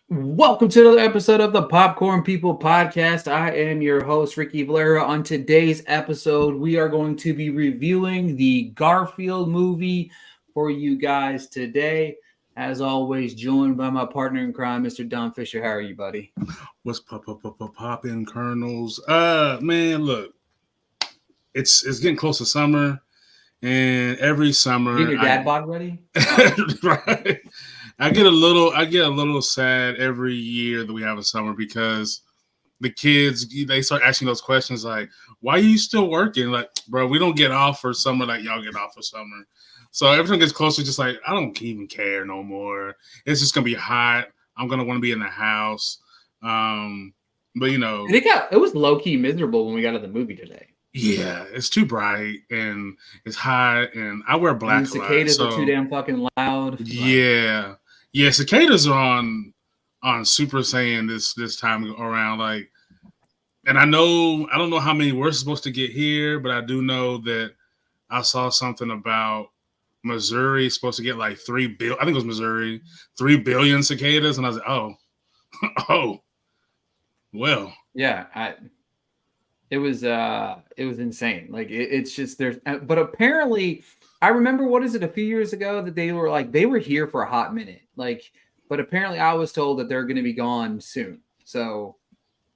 Welcome to another episode of the Popcorn People Podcast. I am your host, Ricky Valera. On today's episode, we are going to be reviewing the Garfield movie for you guys today. As always, joined by my partner in crime, Mr. Don Fisher. How are you, buddy? What's poppin' kernels? Man, look, it's getting close to summer, and every summer, Getting your dad bod ready? right, I get a little sad every year that we have a summer because the kids they start asking those questions like, "Why are you still working?" Like, bro, we don't get off for summer like y'all get off for summer. So everything gets closer, just like I don't even care no more. It's just gonna be hot. I'm gonna want to be in the house. But it was low key miserable when we got to the movie today. yeah, it's too bright and it's hot, and I wear black. And cicadas are too damn fucking loud. Yeah, yeah, cicadas are on Super Saiyan this time around. Like, and I don't know how many we're supposed to get here, but I do know that I saw something about Missouri supposed to get like 3 billion. I think it was Missouri, 3 billion cicadas, and I was like, oh, oh, well, yeah, it was insane. Like it's just there's, but apparently, I remember what is it a few years ago that they were here for a hot minute. Like, but apparently, I was told that they're going to be gone soon. So,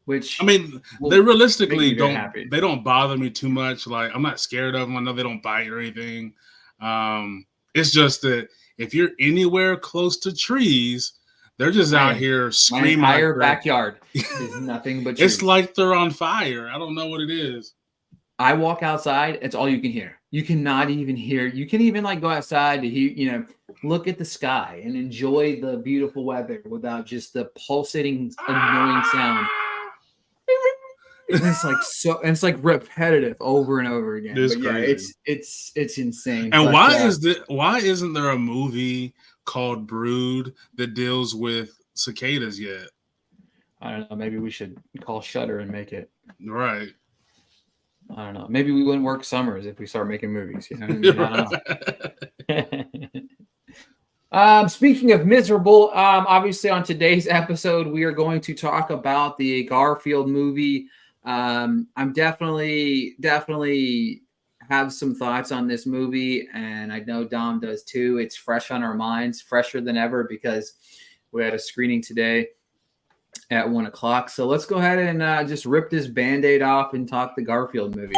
which I mean, they realistically don't bother me too much. Like, I'm not scared of them. I know they don't bite or anything. It's just that if you're anywhere close to trees, they're just out here screaming. My entire backyard is nothing but trees. It's like they're on fire. I don't know what it is. I walk outside, it's all you can hear. You cannot even hear. You can even like go outside to hear, look at the sky and enjoy the beautiful weather without just the pulsating, annoying sound. And it's like repetitive over and over again. It's but crazy. Yeah, it's insane. And why isn't there a movie called Brood that deals with cicadas yet? I don't know. Maybe we should call Shudder and make it. Right. I don't know. Maybe we wouldn't work summers if we start making movies. You know what I mean? I don't know. Speaking of miserable, obviously on today's episode, we are going to talk about the Garfield movie. I'm definitely have some thoughts on this movie, and I know Dom does too. It's fresh on our minds, fresher than ever because we had a screening today at 1:00. So let's go ahead and just rip this Band-Aid off and talk the Garfield movie.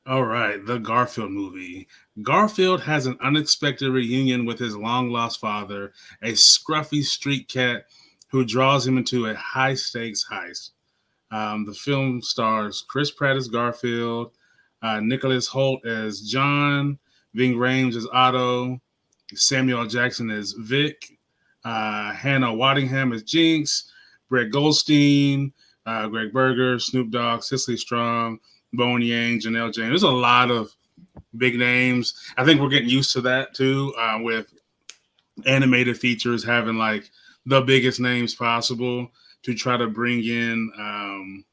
All right, the Garfield movie. Garfield has an unexpected reunion with his long-lost father, a scruffy street cat who draws him into a high-stakes heist. The film stars Chris Pratt as Garfield, Nicholas Hoult as John, Ving Rhames as Otto, Samuel Jackson as Vic, Hannah Waddingham as Jinx, Brett Goldstein, Greg Berger, Snoop Dogg, Cicely Strong, Bowen Yang, Janelle Jane. There's a lot of big names. I think we're getting used to that too, with animated features having like the biggest names possible to try to bring in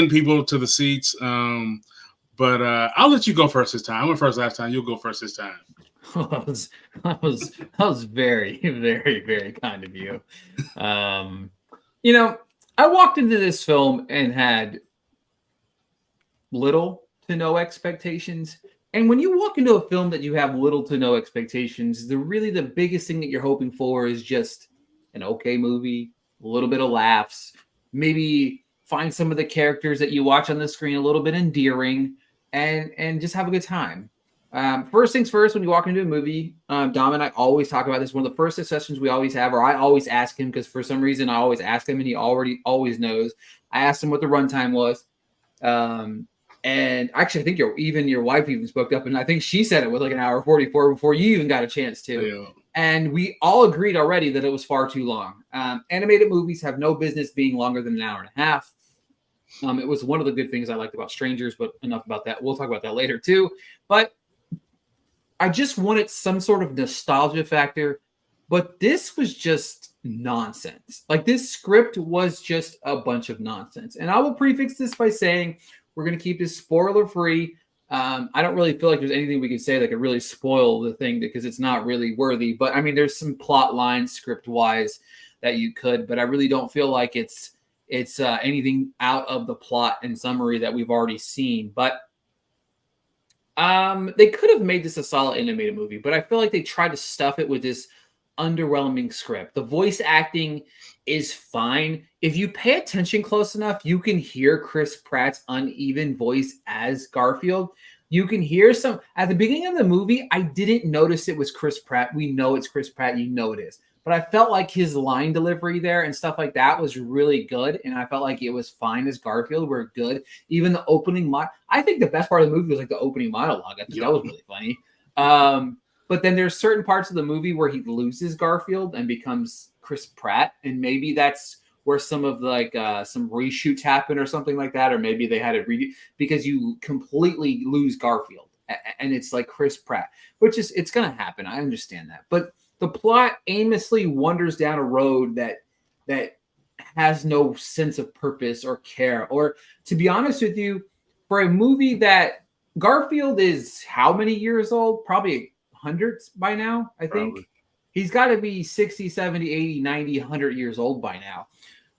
people to the seats. But I'll let you go first this time. I went first last time. You'll go first this time. That was very, very, very kind of you. I walked into this film and had little to no expectations. And when you walk into a film that you have little to no expectations, the biggest thing that you're hoping for is just an okay movie, a little bit of laughs, maybe find some of the characters that you watch on the screen a little bit endearing, and just have a good time. First things first, when you walk into a movie, Dom and I always talk about this. One of the first discussions we always have, or I always ask him, because for some reason I always ask him and he always knows. I asked him what the runtime was. And actually, I think your wife even spoke up, and I think she said it was like an hour 44 before you even got a chance to. Yeah. And we all agreed already that it was far too long. Animated movies have no business being longer than an hour and a half. It was one of the good things I liked about Strangers, but enough about that. We'll talk about that later too. But I just wanted some sort of nostalgia factor, but this was just nonsense. Like, this script was just a bunch of nonsense. And I will prefix this by saying we're going to keep this spoiler free. I don't really feel like there's anything we can say that could really spoil the thing because it's not really worthy. But I mean, there's some plot lines script wise that you could, but I really don't feel like it's anything out of the plot and summary that we've already seen. But they could have made this a solid animated movie, but I feel like they tried to stuff it with this underwhelming script. The voice acting is fine. If you pay attention close enough, you can hear Chris Pratt's uneven voice as Garfield. You can hear some at the beginning of the movie. I didn't notice it was Chris Pratt. We know it's Chris Pratt. You know it is. But I felt like his line delivery there and stuff like that was really good. And I felt like it was fine as Garfield. We're good. Even the opening, I think the best part of the movie was like the opening monologue. I think that was really funny. But then there's certain parts of the movie where he loses Garfield and becomes Chris Pratt. And maybe that's where some of like some reshoots happen or something like that. Or maybe they had it because you completely lose Garfield and it's like Chris Pratt, which is, it's going to happen. I understand that. But the plot aimlessly wanders down a road that has no sense of purpose or care. Or to be honest with you, for a movie that Garfield is how many years old? Probably hundreds by now, I think. Probably. He's got to be 60, 70, 80, 90, 100 years old by now.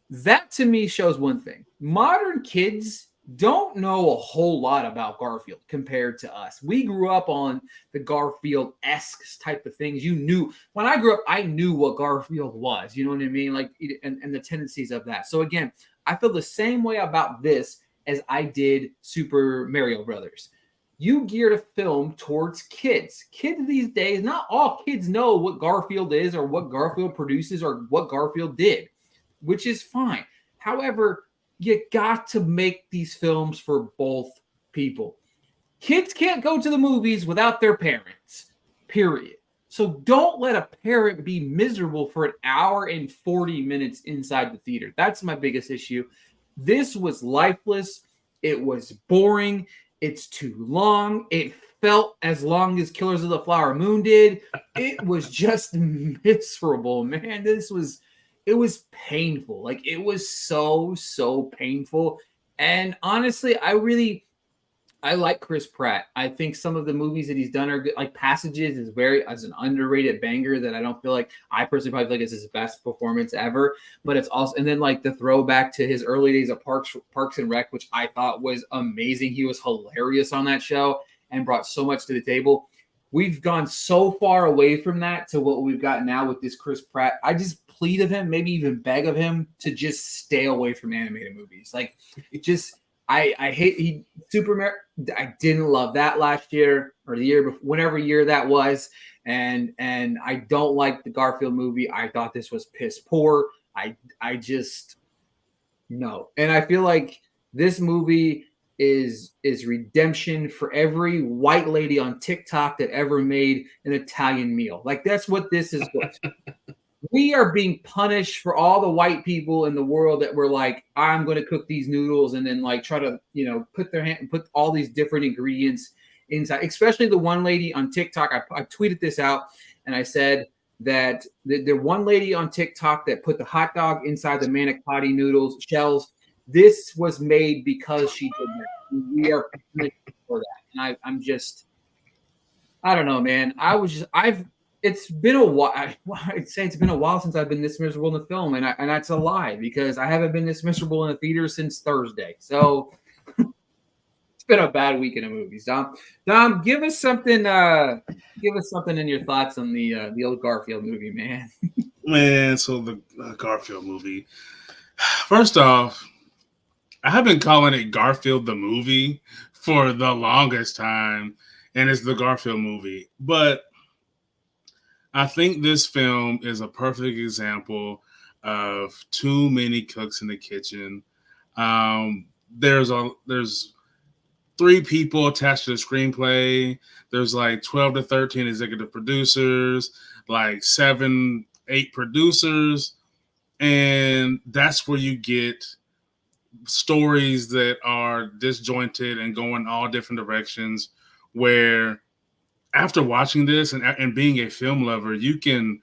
That to me shows one thing. Modern kids don't know a whole lot about Garfield compared to us. We grew up on the Garfield-esque type of things. You knew when I grew up, I knew what Garfield was. You know what I mean? Like, and the tendencies of that. So again, I feel the same way about this as I did Super Mario Brothers. You geared a film towards kids. Kids these days, not all kids know what Garfield is or what Garfield produces or what Garfield did, which is fine. However, you got to make these films for both people. Kids can't go to the movies without their parents, period. So don't let a parent be miserable for an hour and 40 minutes inside the theater. That's my biggest issue. This was lifeless. It was boring. It's too long. It felt as long as Killers of the Flower Moon did. It was just miserable, man. It was painful. Like, it was so painful. And honestly, I like Chris Pratt. I think some of the movies that he's done are good. Like Passages is as an underrated banger that I don't feel like, I personally probably feel like it's his best performance ever. But it's also, and then like the throwback to his early days of Parks and Rec, which I thought was amazing. He was hilarious on that show and brought so much to the table. We've gone so far away from that to what we've got now with this Chris Pratt. I just plead of him, maybe even beg of him to just stay away from animated movies. Like, it just, I hate I didn't love that last year or the year before, whenever year that was. And I don't like the Garfield movie. I thought this was piss poor. I just, no. And I feel like this movie is redemption for every white lady on TikTok that ever made an Italian meal. Like, that's what this is. We are being punished for all the white people in the world that were like, I'm going to cook these noodles and then like try to, put their hand and put all these different ingredients inside. Especially the one lady on TikTok. I tweeted this out and I said that the one lady on TikTok that put the hot dog inside the manicotti noodles shells, this was made because she did that. We are punished for that. And I'm just, I don't know, man. It's been a while. I'd say it's been a while since I've been this miserable in the film, and that's a lie because I haven't been this miserable in the theater since Thursday. So it's been a bad weekend of movies. Dom, give us something. Give us something in your thoughts on the old Garfield movie, man. Man, so the Garfield movie. First off, I have been calling it Garfield the movie for the longest time, and it's the Garfield movie, but I think this film is a perfect example of too many cooks in the kitchen. There's 3 people attached to the screenplay. There's like 12 to 13 executive producers, like 7, 8 producers. And that's where you get stories that are disjointed and going all different directions, where after watching this and being a film lover, you can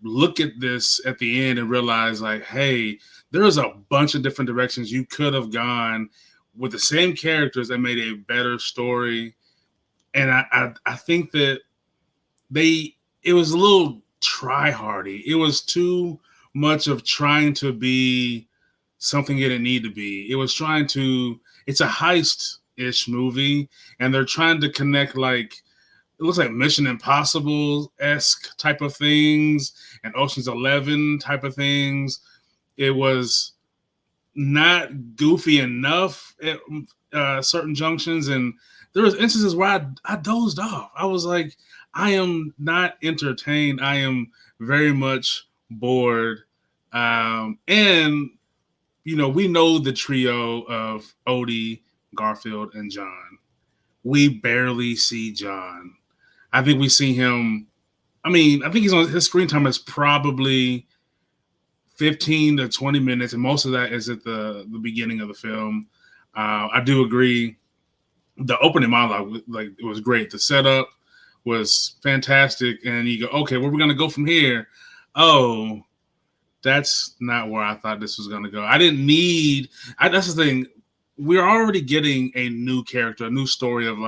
look at this at the end and realize like, hey, there's a bunch of different directions you could have gone with the same characters that made a better story and I think that it was a little try-hardy. It was too much of trying to be something it didn't need to be. It was trying to. It's a heist-ish movie, and they're trying to connect like it looks like Mission Impossible-esque type of things and Ocean's 11 type of things. It was not goofy enough at certain junctions, and there was instances where I dozed off. I was like, I am not entertained. I am very much bored. And we know the trio of Odie, Garfield, and John. We barely see John. I think we see him. I think his screen time is probably 15 to 20 minutes, and most of that is at the beginning of the film. I do agree. The opening monologue, it was great. The setup was fantastic, and you go, okay, where are we gonna go from here? Oh, that's not where I thought this was gonna go. I didn't need. That's the thing. We're already getting a new character, a new story of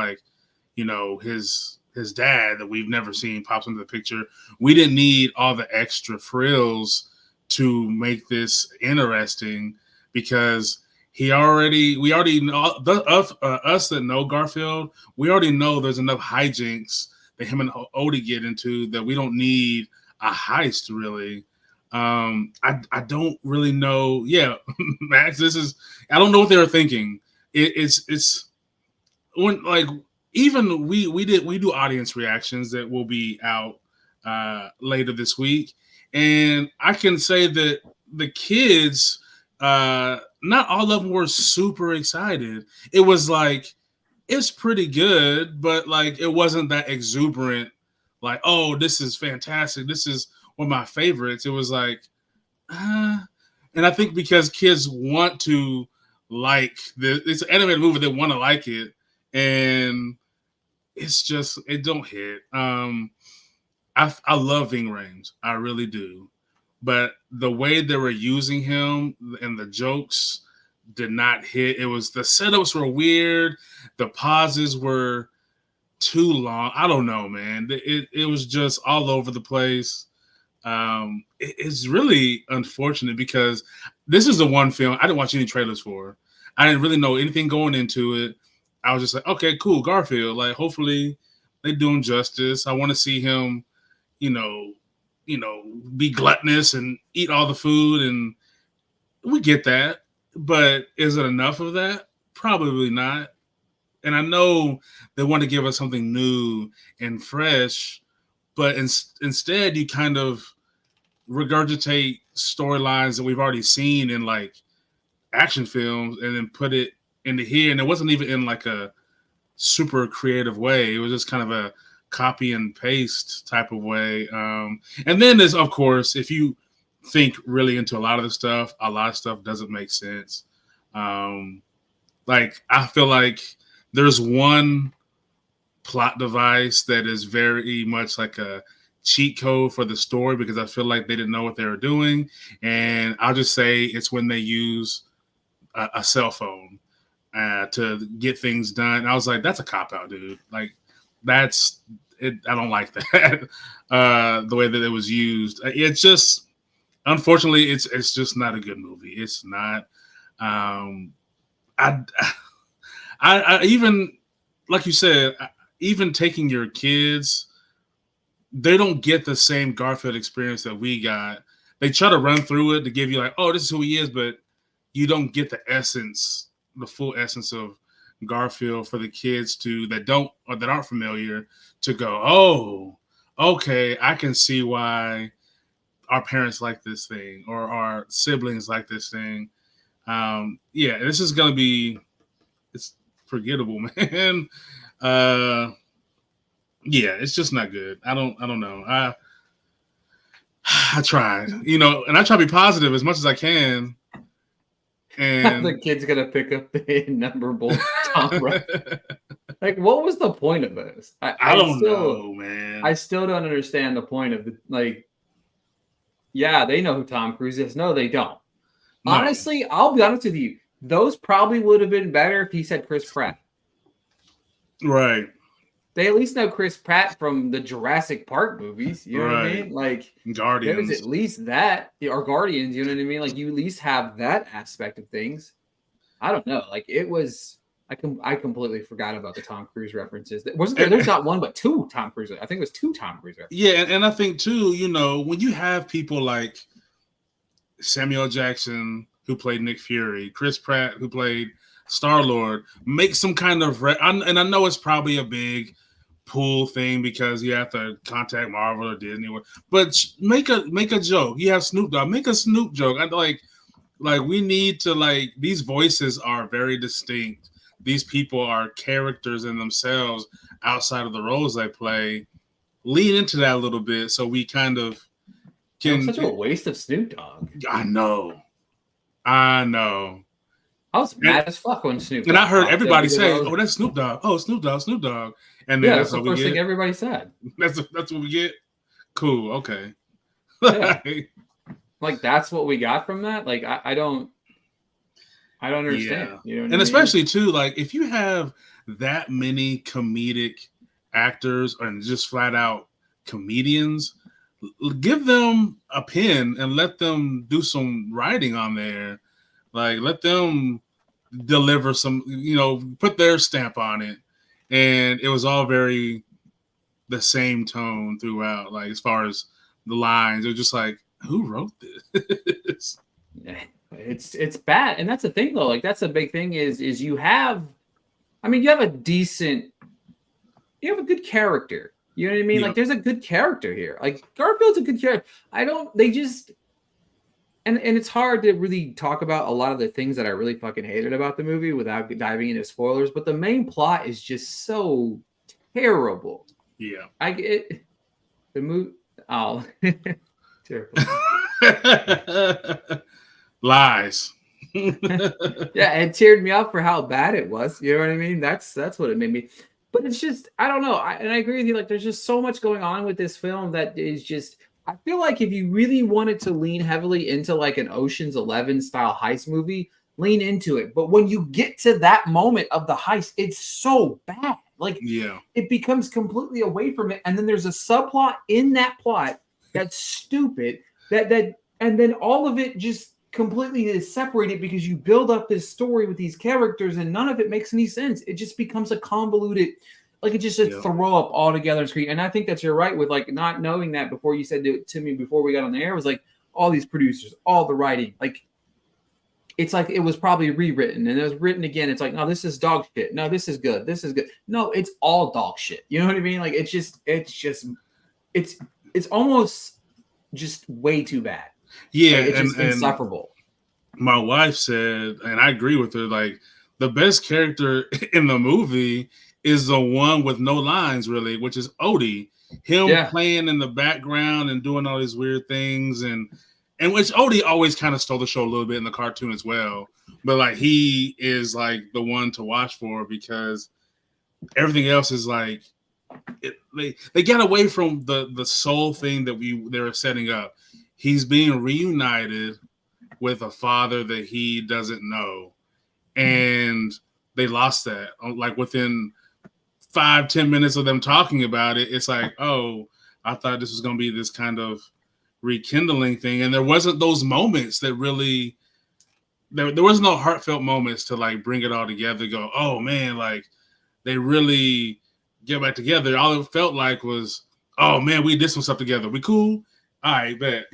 his dad that we've never seen pops into the picture. We didn't need all the extra frills to make this interesting because we already know us that know Garfield. We already know there's enough hijinks that him and Odie get into that we don't need a heist really. I don't really know. Yeah, Max, I don't know what they were thinking. It's when even we do audience reactions that will be out later this week, and I can say that the kids, not all of them were super excited. It was it's pretty good, but it wasn't that exuberant. Oh, this is fantastic. This is one of my favorites. It was and I think because kids want to it's an animated movie, they want to like it, and it's just it don't hit. I love Ving Rhames, I really do, but the way they were using him and the jokes did not hit. It was the setups were weird, the pauses were too long. I don't know, man. It was just all over the place. It's really unfortunate because this is the one film I didn't watch any trailers for. I didn't really know anything going into it. I was just like, okay, cool, Garfield. Hopefully they do him justice. I want to see him, be gluttonous and eat all the food, and we get that. But is it enough of that? Probably not. And I know they want to give us something new and fresh, but instead you kind of regurgitate storylines that we've already seen in action films and then put it into here. And it wasn't even in a super creative way. It was just kind of a copy and paste type of way. And then there's, of course, if you think really into a lot of stuff doesn't make sense. I feel like there's one plot device that is very much like a cheat code for the story because I feel like they didn't know what they were doing. And I'll just say it's when they use a cell phone to get things done. And I was like, that's a cop-out, dude. That's it. I don't like that. The way that it was used. It's just, unfortunately, it's just not a good movie. It's not. I even, like you said, even taking your kids, they don't get the same Garfield experience that we got. They try to run through it to give you oh, this is who he is, but you don't get the full essence of Garfield for the kids that aren't familiar to go, oh, okay, I can see why our parents like this thing or our siblings like this thing. Yeah, this is gonna be it's forgettable, man. Yeah, it's just not good. I don't know. I tried, and I try to be positive as much as I can. And the kid's gonna pick up the innumerable Tom Brady. What was the point of this? I don't know, man. I still don't understand the point of yeah, they know who Tom Cruise is. No, they don't. No. Honestly, I'll be honest with you. Those probably would have been better if he said Chris Pratt. Right. they at least know Chris Pratt from the Jurassic Park movies. You know what I Right. mean? Like there's Guardians. at least that, or Guardians. You know what I mean? Like you at least have that aspect of things. I don't know. Like it was. I completely forgot about the Tom Cruise references. Wasn't there? There's not one, but two Tom Cruise. I think it was two Tom Cruise references. Yeah, and I think too, you know, when you have people like Samuel Jackson who played Nick Fury, Chris Pratt who played Star-Lord, make some kind of and I know it's probably a big pull thing because you have to contact Marvel or Disney, but make a joke. You have Snoop Dogg, make a Snoop joke. I like we need to like these voices are very distinct. These people are characters in themselves outside of the roles they play. Lean into that a little bit so we kind of It was can. such a waste of Snoop Dogg. I know. I was mad as fuck when Snoop Dogg. And I heard everybody say, was, "Oh, that's Snoop Dogg. Oh, Snoop Dogg, Snoop Dogg." And then yeah, that's that's the what we first thing get. everybody said. That's what we get. Cool. Okay. Yeah. Like that's what we got from that. Like I don't understand. Yeah. You know what And I mean? especially too, like if you have that many comedic actors and just flat out comedians, give them a pen and let them do some writing on there. Like let them deliver some, you know, put their stamp on it. And it was all very the same tone throughout. Like as far as the lines, it was just like, who wrote this? It's bad, and that's the thing though. Like that's a big thing is you have, I mean, you have a good character. You know what I mean? Yeah. Like there's a good character here. Like Garfield's a good character. They just and it's hard to really talk about a lot of the things that I really fucking hated about the movie without diving into spoilers. But the main plot is just so terrible. Yeah. The movie. Oh, terrible. Lies. Yeah, it teared me up for how bad it was. You know what I mean? That's what it made me. But it's just I don't know. And I agree with you. Like, there's just so much going on with this film that is just. I feel like if you really wanted to lean heavily into like an Ocean's 11 style heist movie, lean into it. But when you get to that moment of the heist, it's so bad. Like, yeah, it becomes completely away from it. And then there's a subplot in that plot that's stupid. And then all of it just completely is separated because you build up this story with these characters and none of it makes any sense. It just becomes a convoluted, like it just throw up all together on screen. And I think that you're right with like not knowing that before you said it to me before we got on the air. It was like all these producers, all the writing, like it's like it was probably rewritten and it was written again. It's like, no, this is dog shit. No, this is good. This is good. No, it's all dog shit. You know what I mean? Like it's almost just way too bad. Yeah, like, it's just insufferable. My wife said, and I agree with her, like the best character in the movie is the one with no lines, really, which is Odie. Him playing in the background and doing all these weird things, and which Odie always kind of stole the show a little bit in the cartoon as well. But like he is like the one to watch for because everything else is like they get away from the soul thing that they were setting up. He's being reunited with a father that he doesn't know, and they lost that. Like within 5-10 minutes of them talking about it, it's like, oh, I thought this was going to be this kind of rekindling thing, and there wasn't those moments that really. There was no heartfelt moments to like bring it all together. Go, oh man, like they really get back together. All it felt like was, oh man, we did some stuff together. We cool. All right, bet.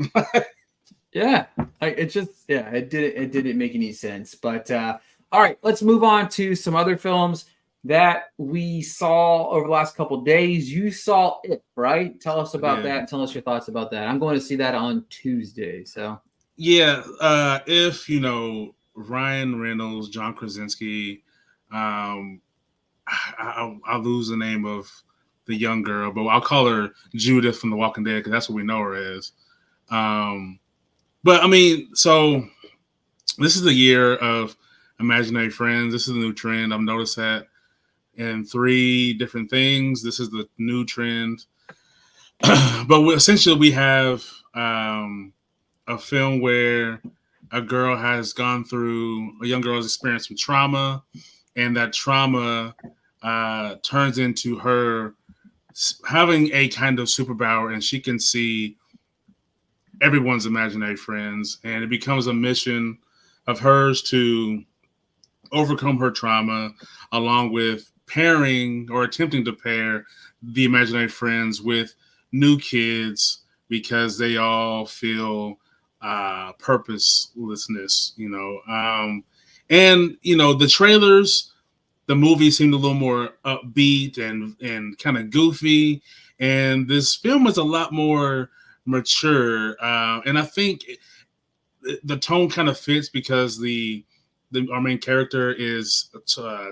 Yeah, like it just it didn't make any sense. But all right, let's move on to some other films that we saw over the last couple of days. You saw it, right? Tell us about that. Tell us your thoughts about that. I'm going to see that on Tuesday. So yeah, if you know Ryan Reynolds, John Krasinski, I'll lose the name of the young girl, but I'll call her Judith from The Walking Dead because that's what we know her as. But I mean, so this is the year of imaginary friends. This is the new trend. I've noticed that in 3 different things. This is the new trend. But essentially, we have a film where a young girl has experienced some trauma, and that trauma turns into her having a kind of superpower, and she can see everyone's imaginary friends, and it becomes a mission of hers to overcome her trauma, along with pairing or attempting to pair the imaginary friends with new kids because they all feel purposelessness, and the trailers, the movie seemed a little more upbeat and kind of goofy, and this film was a lot more mature, and I think the tone kind of fits because our main character is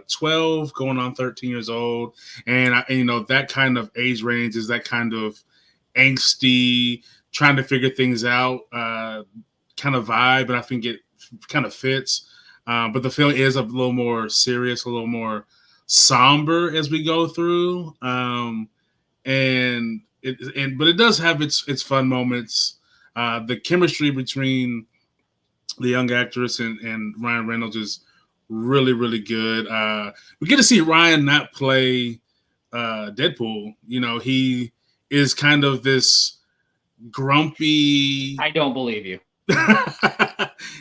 12 going on 13 years old, and that kind of age range is that kind of angsty, trying to figure things out kind of vibe, and I think it kind of fits. But the film is a little more serious, a little more somber as we go through, but it does have its fun moments. The chemistry between the young actress and Ryan Reynolds is really, really good. We get to see Ryan not play Deadpool. He is kind of this grumpy. I don't believe you.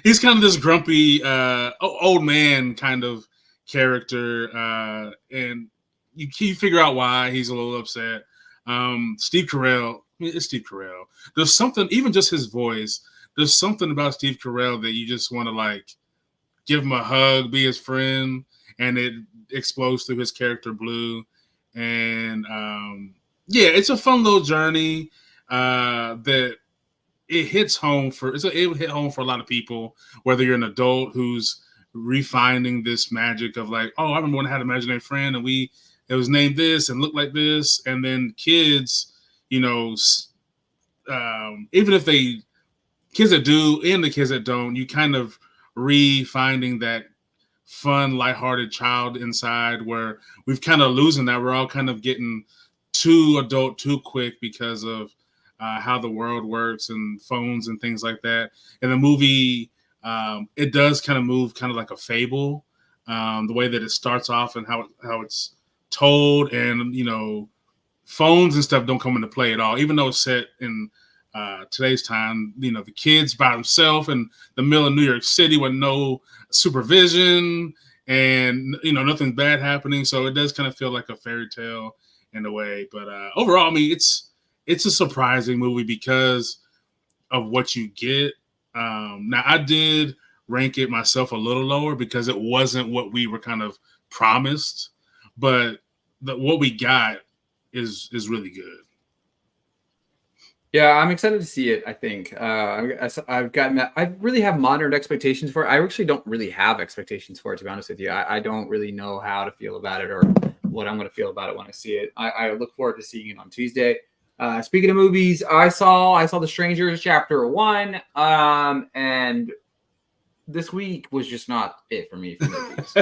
He's kind of this grumpy old man kind of character, and you figure out why he's a little upset. Steve Carell, it's Steve Carell. There's something, even just his voice, there's something about Steve Carell that you just want to give him a hug, be his friend, and it explodes through his character Blue. And it's a fun little journey that it hits home it would hit home for a lot of people, whether you're an adult who's refining this magic of I remember when I had an imaginary friend and it was named this and looked like this, and then kids, even if kids that do and the kids that don't, you kind of finding that fun, lighthearted child inside, where we've kind of losing that. We're all kind of getting too adult too quick because of how the world works and phones and things like that. In the movie, it does kind of move kind of like a fable, the way that it starts off and how it's told, and phones and stuff don't come into play at all, even though it's set in today's time. The kid's by himself in the middle of New York City with no supervision and nothing bad happening, so it does kind of feel like a fairy tale in a way. But overall, I mean, it's a surprising movie because of what you get. Now, I did rank it myself a little lower because it wasn't what we were kind of promised, but what we got is really good. Yeah, I'm excited to see it. I think I really have moderate expectations for it. I actually don't really have expectations for it, to be honest with you. I don't really know how to feel about it or what I'm going to feel about it when I see it. I look forward to seeing it on Tuesday. Speaking of movies, I saw The Strangers Chapter 1, and this week was just not it for me for movies.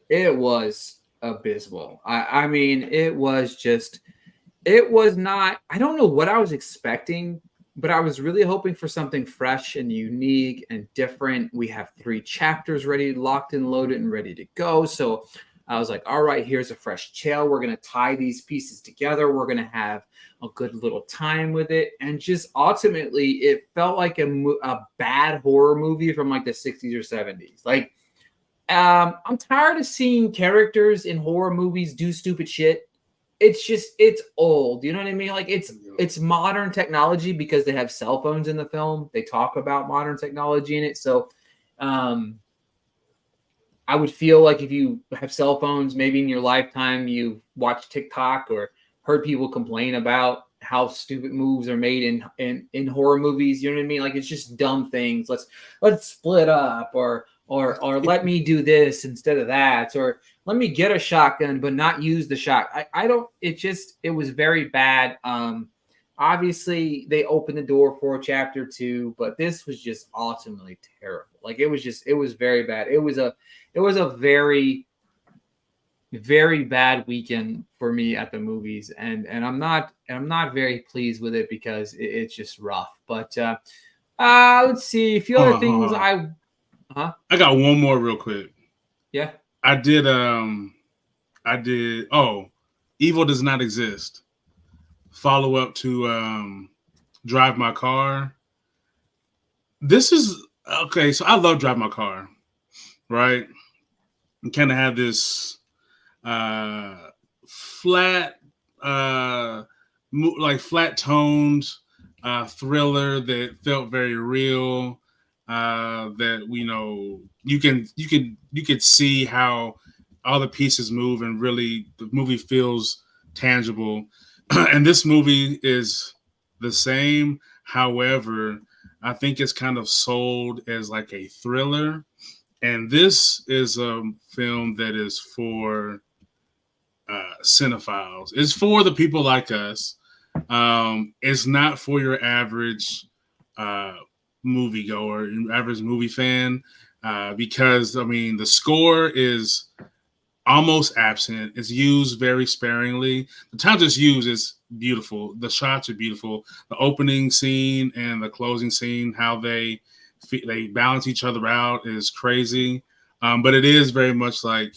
It was abysmal. I mean, it was not, I don't know what I was expecting, but I was really hoping for something fresh and unique and different. We have 3 chapters ready, locked and loaded and ready to go. So I was like, all right, here's a fresh tale. We're going to tie these pieces together. We're going to have a good little time with it. And just ultimately, it felt like a bad horror movie from the 60s or 70s. I'm tired of seeing characters in horror movies do stupid shit. It's old. You know what I mean? It's modern technology because they have cell phones in the film. They talk about modern technology in it. So I would feel like if you have cell phones, maybe in your lifetime, you watch TikTok or heard people complain about how stupid moves are made in horror movies. You know what I mean? It's just dumb things. Let's split up or let me do this instead of that, or let me get a shotgun but not use the shot. It was very bad. Obviously they opened the door for chapter 2, but this was just ultimately terrible. It was very bad. It was a very, very bad weekend for me at the movies, and I'm not very pleased with it because it's just rough. But let's see a few other things. I got one more real quick. Yeah. I did I did. Oh, Evil Does Not Exist. Follow up to Drive My Car. This is okay. So I love Drive My Car, right? And kind of have this flat, like flat toned thriller that felt very real. That you could see how all the pieces move and really the movie feels tangible. And this movie is the same. However, I think it's kind of sold as like a thriller. And this is a film that is for cinephiles. It's for the people like us. It's not for your average moviegoer, average movie fan, because I mean the score is almost absent. It's used very sparingly. The times it's used is beautiful. The shots are beautiful. The opening scene and the closing scene, how they balance each other out is crazy. But it is very much like,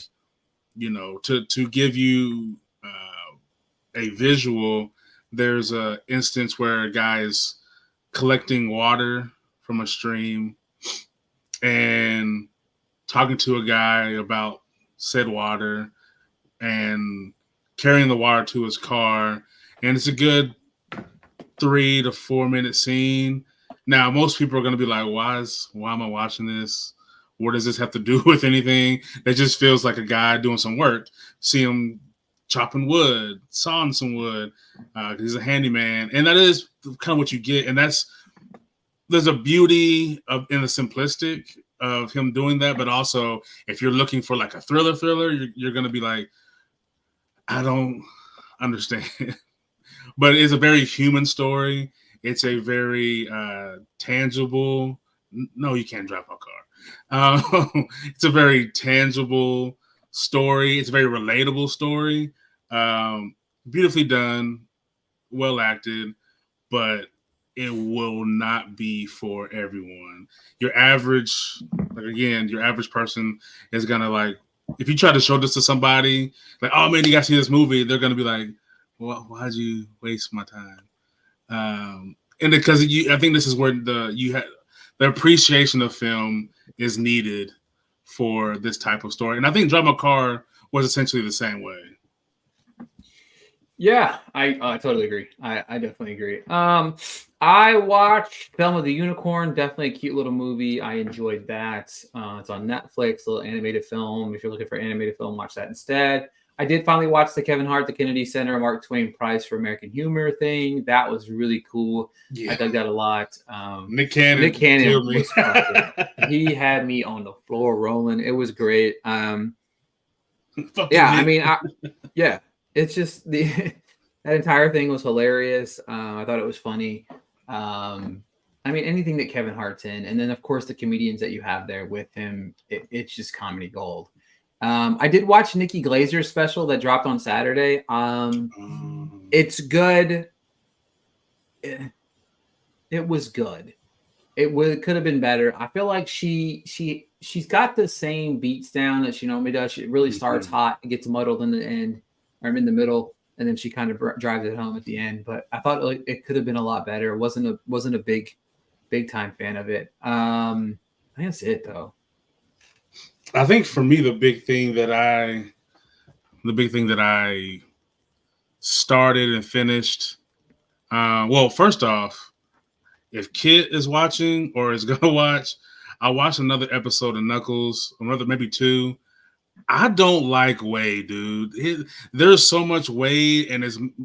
to give you a visual. There's a instance where a guy is collecting water from a stream and talking to a guy about said water and carrying the water to his car. And it's a good 3 to 4 minute scene. Now, most people are going to be like, why am I watching this? What does this have to do with anything? It just feels like a guy doing some work. See him chopping wood, sawing some wood. He's a handyman. And that is kind of what you get. And there's a beauty in the simplistic of him doing that. But also, if you're looking for like a thriller, you're going to be like, I don't understand. But it's a very human story. It's a very tangible. No, you can't drive my car. It's a very tangible story. It's a very relatable story. Beautifully done, well acted, but it will not be for everyone. Your average person is gonna like. If you try to show this to somebody, like, oh man, you gotta see this movie, they're gonna be like, well, why'd you waste my time? And because I think this is where the appreciation of film is needed for this type of story. And I think Drive My Car was essentially the same way. Yeah, I totally agree. I definitely agree. I watched Thelma the Unicorn, definitely a cute little movie. I enjoyed that. It's on Netflix, a little animated film. If you're looking for animated film, watch that instead. I did finally watch the Kevin Hart, the Kennedy Center, Mark Twain Prize for American Humor thing. That was really cool. Yeah. I dug that a lot. Nick Cannon was he had me on the floor rolling. It was great. Yeah. It's just that entire thing was hilarious. I thought it was funny. Anything that Kevin Hart's in, and then of course the comedians that you have there with him, it's just comedy gold. I did watch Nikki Glazer's special that dropped on Saturday. It's good. It was good. It could have been better. I feel like she's got the same beats down that she normally does. She really starts hot and gets muddled in the end, or in the middle, and then she kind of drives it home at the end. But I thought it could have been a lot better. Wasn't a big time fan of it. I think that's it though. I think for me the big thing that I started and finished. Well, first off, if Kit is watching or is gonna watch, I watched another episode of Knuckles, maybe 2. I don't like Wade, dude. There's so much Wade, and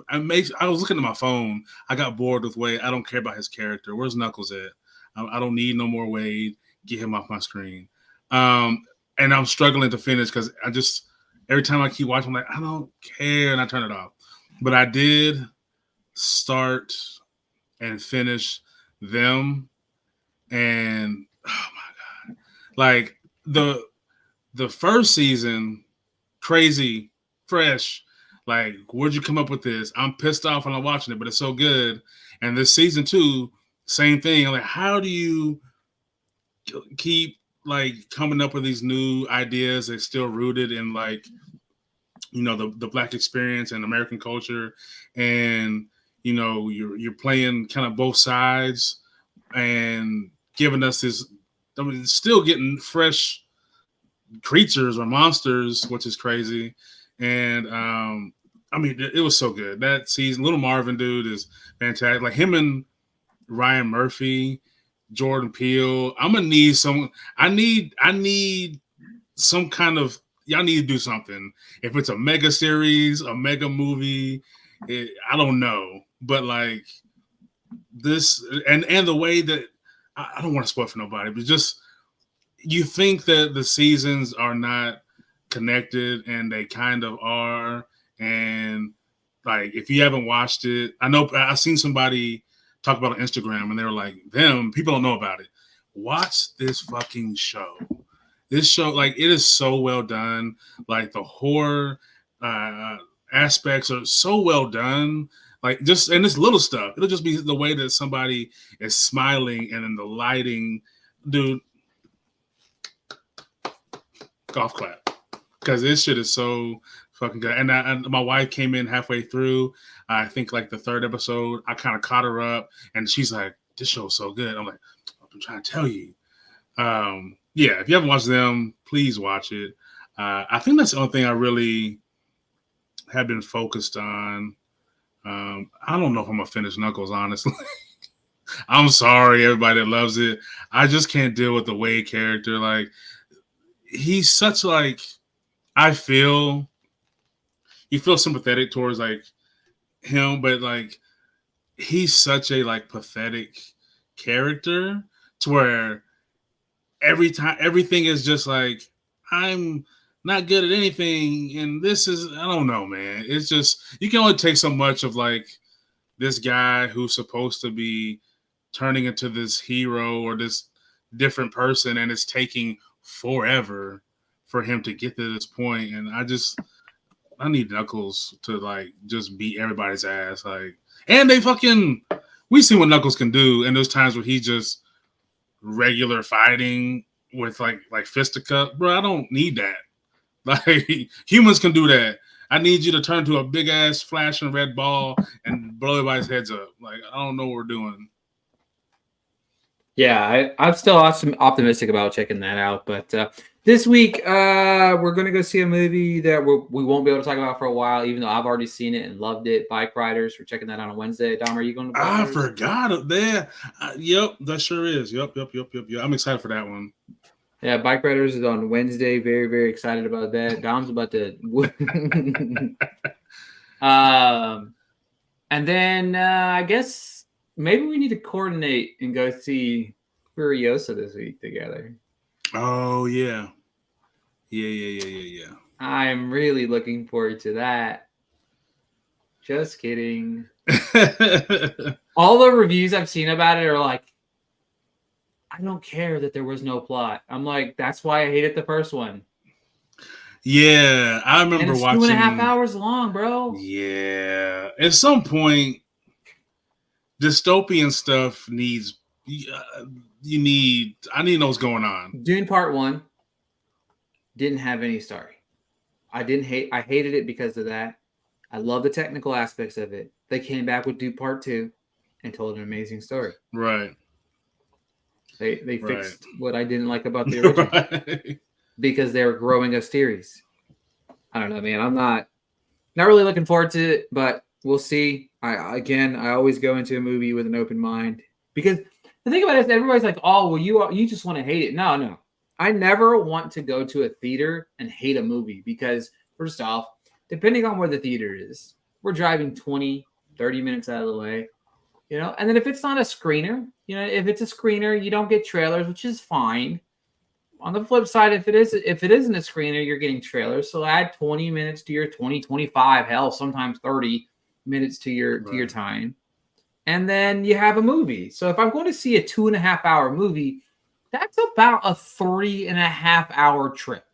I was looking at my phone. I got bored with Wade. I don't care about his character. Where's Knuckles at? I don't need no more Wade. Get him off my screen. And I'm struggling to finish because every time I keep watching, I'm like, I don't care, and I turn it off. But I did start and finish them, and oh my god, like the first season, crazy, fresh. Like, where'd you come up with this? I'm pissed off when I'm watching it, but it's so good. And this season 2, same thing. I'm like, how do you keep like coming up with these new ideas that's still rooted in like the Black experience and American culture, and you're playing kind of both sides and giving us this. I mean, still getting fresh creatures or monsters, which is crazy. And I mean, it was so good. That season, Little Marvin dude is fantastic. Like him and Ryan Murphy, Jordan Peele. I'm gonna need some. I need some kind of. Y'all need to do something. If it's a mega series, a mega movie, I don't know. But like this, and the way that I don't want to spoil for nobody, but just you think that the seasons are not connected, and they kind of are. And like, if you haven't watched it, I know I've seen somebody talk about it on Instagram, and they were like, people don't know about it. Watch this fucking show. This show, like, it is so well done. Like, the horror aspects are so well done. Like, just, and this little stuff. It'll just be the way that somebody is smiling, and then the lighting. Dude, golf clap. Because this shit is so fucking good. And my wife came in halfway through. I think like the third episode. I kind of caught her up, and she's like, "This show's so good." I'm like, "I'm trying to tell you." Yeah, if you haven't watched them, please watch it. I think that's the only thing I really have been focused on. I don't know if I'm gonna finish Knuckles, honestly. I'm sorry, everybody that loves it. I just can't deal with the Wade character. Like, he's such like. You feel sympathetic towards like him, but like he's such a like pathetic character to where every time everything is just like, I'm not good at anything, and this is, I don't know, man. It's just, you can only take so much of like this guy who's supposed to be turning into this hero or this different person, and it's taking forever for him to get to this point. And I need Knuckles to like just beat everybody's ass. Like, and we see what Knuckles can do. And those times where he's just regular fighting with like fisticuff, bro. I don't need that. Like, humans can do that. I need you to turn to a big ass flashing red ball and blow everybody's heads up. Like, I don't know what we're doing. Yeah, I'm still optimistic about checking that out. But this week, we're going to go see a movie that we won't be able to talk about for a while, even though I've already seen it and loved it. Bike Riders. We're checking that out on Wednesday. Dom, are you going to Bike Riders? I forgot it there. Yep, that sure is. Yep. I'm excited for that one. Yeah, Bike Riders is on Wednesday. Very, very excited about that. Dom's about to... and then I guess... maybe we need to coordinate and go see Furiosa this week together. Oh, yeah. Yeah. I'm really looking forward to that. Just kidding. All the reviews I've seen about it are like, I don't care that there was no plot. I'm like, that's why I hated the first one. Yeah, I remember watching... 2.5 hours long, bro. Yeah. At some point, dystopian stuff needs... I need to know what's going on. Dune Part 1 didn't have any story. I hated it because of that. I love the technical aspects of it. They came back with Dune Part 2 and told an amazing story. Right. They fixed what I didn't like about the original because they were growing a series. I don't know, man. I'm not really looking forward to it, but we'll see. I always go into a movie with an open mind, because the thing about it is everybody's like, oh, well, you just want to hate it. No. I never want to go to a theater and hate a movie, because first off, depending on where the theater is, we're driving 20, 30 minutes out of the way, and then if it's not a screener, if it's a screener, you don't get trailers, which is fine. On the flip side, if it isn't a screener, you're getting trailers. So add 20 minutes to your 20, 25, hell, sometimes 30 minutes to your time. And then you have a movie. So if I'm going to see a 2.5 hour movie, that's about a 3.5 hour trip.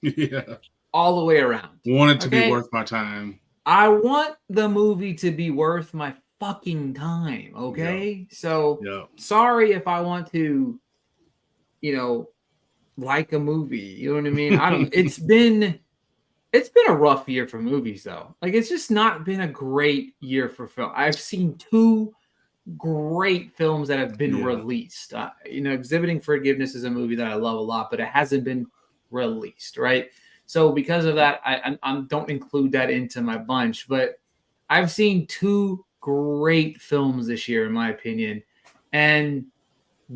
Yeah. All the way around. Want it to be worth my time. I want the movie to be worth my fucking time. Okay. Yeah. So sorry if I want to, like a movie. You know what I mean? It's been It's been a rough year for movies, though. Like, it's just not been a great year for film. I've seen 2 great films that have been released. Exhibiting Forgiveness is a movie that I love a lot, but it hasn't been released, right? So because of that, I don't include that into my bunch. But I've seen 2 great films this year, in my opinion, and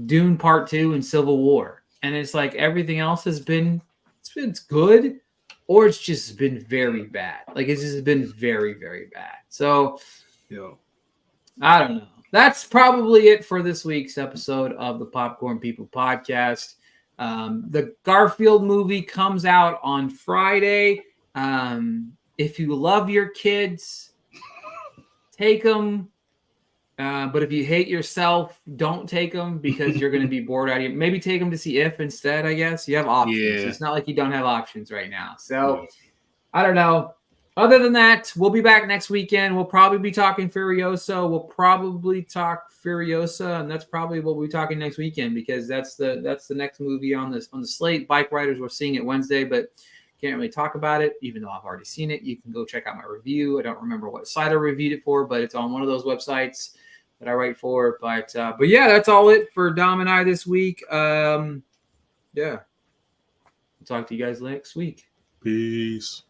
Dune Part 2 and Civil War. And it's like everything else has been it's good, or it's just been very bad. Like, it's just been very, very bad. So I don't know. That's probably it for this week's episode of the Popcorn People podcast. The Garfield movie comes out on Friday. If you love your kids, take them. But if you hate yourself, don't take them because you're going to be bored out of you. Maybe take them to see If instead, I guess. You have options. Yeah. It's not like you don't have options right now. So, I don't know. Other than that, we'll be back next weekend. We'll probably be talking Furiosa. We'll probably talk Furiosa, and that's probably what we'll be talking next weekend because that's the next movie on the slate. Bike Riders, we're seeing it Wednesday, but can't really talk about it, even though I've already seen it. You can go check out my review. I don't remember what site I reviewed it for, but it's on one of those websites that I write for. But yeah, that's all it for Dom and I this week. Yeah. We'll talk to you guys next week. Peace.